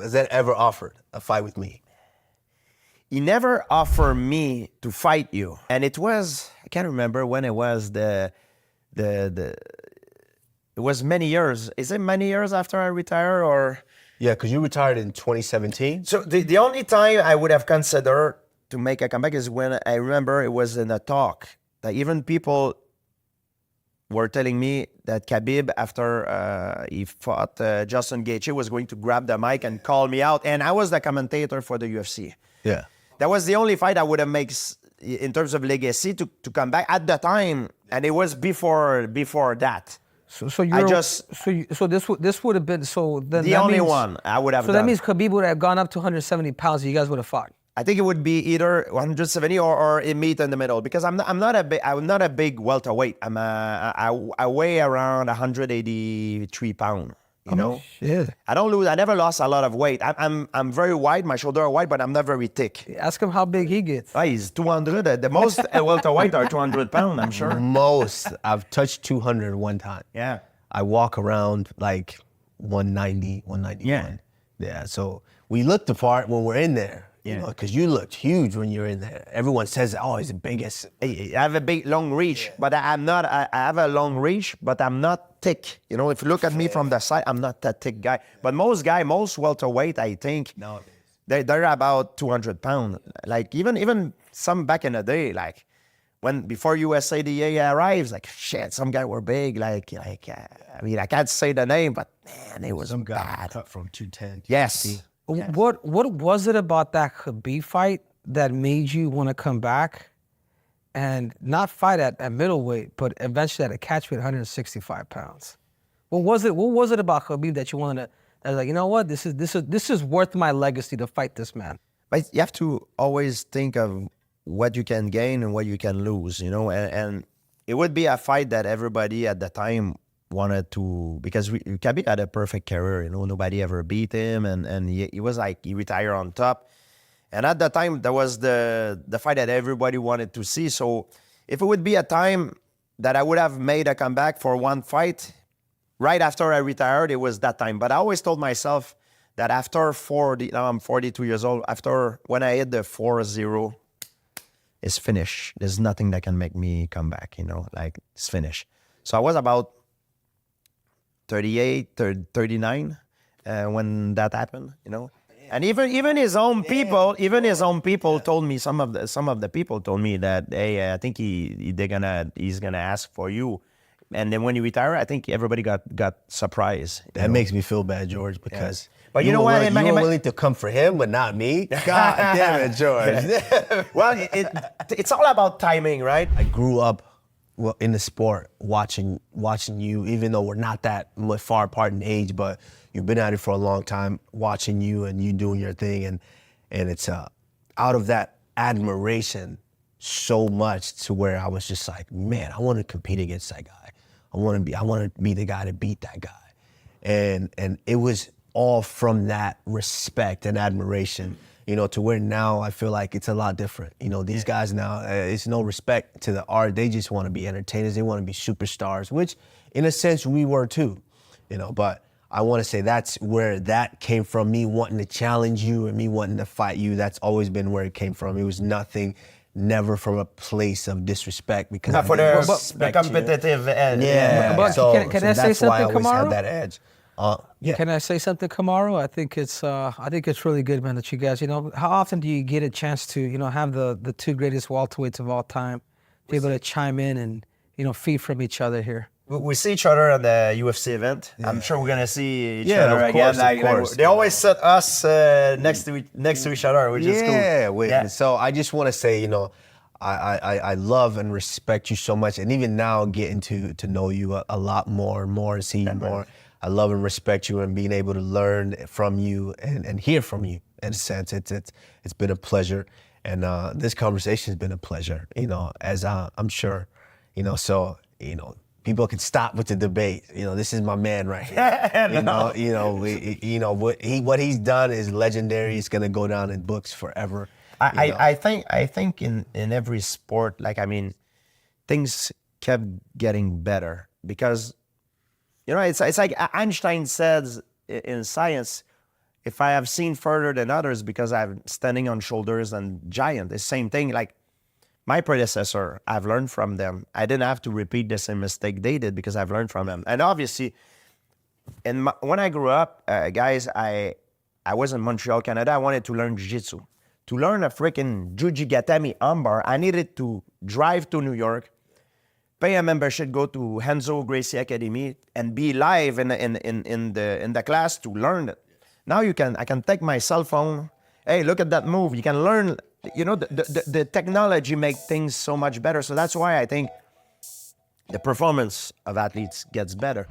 Has that ever offered a fight with me? He never offered me to fight you. And it was, I can't remember when it was, it was many years. Is it many years after I retired or? Yeah, because you retired in 2017. So the only time I would have considered to make a comeback is when I remember it was in a talk that even people were telling me that Khabib, after he fought Justin Gaethje, was going to grab the mic and call me out. And I was the commentator for the UFC. Yeah. That was the only fight I would have made in terms of legacy to come back at the time. And it was before that. So this would have been then The only one I would have done. So that means Khabib would have gone up to 170 pounds and you guys would have fought. I think it would be either 170 or a meet in the middle because I'm not a big welterweight. I weigh around 183 pounds. You know, Shit. I never lost a lot of weight. I'm very wide. My shoulders are wide, but I'm not very thick. Ask him how big he gets. He's 200. The most welterweight are 200 pounds. I'm sure. Most. I've touched 200 one time. Yeah. I walk around like 190, 191. Yeah. So we look the part when we're in there. Yeah. You know, because you looked huge when you're in there. Everyone says, "Oh, he's the biggest." I have a big, long reach, but I'm not. I have a long reach, but I'm not thick. You know, if you look at me from the side, I'm not that thick guy. But most welterweight, I think, they're about 200 pounds. Like even some back in the day, like before USADA arrives, like shit, some guy were big. I mean, I can't say the name, but man, it was Some guy bad. cut from 210. Yes. What was it about that Khabib fight that made you want to come back and not fight at middleweight, but eventually at a catchweight 165 pounds? What was it about Khabib that you wanted to? I was like, you know what, this is worth my legacy to fight this man. But you have to always think of what you can gain and what you can lose, you know. And it would be a fight that everybody at the time wanted to, because Khabib had a perfect career, you know. Nobody ever beat him, and he was like, he retired on top. And at that time, that was the fight that everybody wanted to see. So if it would be a time that I would have made a comeback for one fight, right after I retired, it was that time. But I always told myself that after 40, now I'm 42 years old, after when I hit the 4-0, it's finished. There's nothing that can make me come back, you know, like it's finished. So I was about 38, 39 when that happened, you know. And even his own people, told me, some of the people told me that, hey, I think he's gonna ask for you. And then when he retired, I think everybody got surprised. That makes me feel bad, George, because But you know what? You were willing to come for him, but not me. God damn it, George. Well, it's all about timing, right? I grew up in the sport watching you, even though we're not that much far apart in age, but you've been at it for a long time, watching you and you doing your thing, and it's out of that admiration so much to where I was just like, man, I want to compete against that guy. I want to be the guy to beat that guy, and it was all from that respect and admiration, you know, to where now I feel like it's a lot different. You know, these guys now, it's no respect to the art. They just want to be entertainers. They want to be superstars, which in a sense we were too, you know, but I want to say that's where that came from, me wanting to challenge you and me wanting to fight you. That's always been where it came from. It was never from a place of disrespect, because Not for the competitive edge. Yeah. But So can I say that's why I something, always had Kamaru? that edge. Yeah. Can I say something, Kamaru? I think it's really good, man, that you guys, you know, how often do you get a chance to, you know, have the two greatest welterweights of all time be able to chime in and, you know, feed from each other here? We see each other at the UFC event. Yeah. I'm sure we're gonna see each other of again. course, of course. They always set us next to each other, which is cool. Yeah. So I just want to say, you know, I love and respect you so much, and even now getting to know you a lot more and more and see you more. I love and respect you, and being able to learn from you and hear from you. In a sense, it's been a pleasure, and this conversation has been a pleasure. You know, as I'm sure, you know. So you know, people can stop with the debate. You know, this is my man right here. You know, what he's done is legendary. It's gonna go down in books forever. I think in every sport, like, I mean, things kept getting better because, you know, it's like Einstein says in science, if I have seen further than others because I'm standing on shoulders and giant, the same thing. Like my predecessor, I've learned from them. I didn't have to repeat the same mistake they did because I've learned from them. And obviously, when I grew up, guys, I was in Montreal, Canada. I wanted to learn jiu-jitsu. To learn a freaking Jujigatami armbar, I needed to drive to New York, pay a membership, go to Henzo Gracie Academy, and be live in the class to learn it. Now I can take my cell phone. Hey, look at that move. You can learn. You know, the technology makes things so much better. So that's why I think the performance of athletes gets better.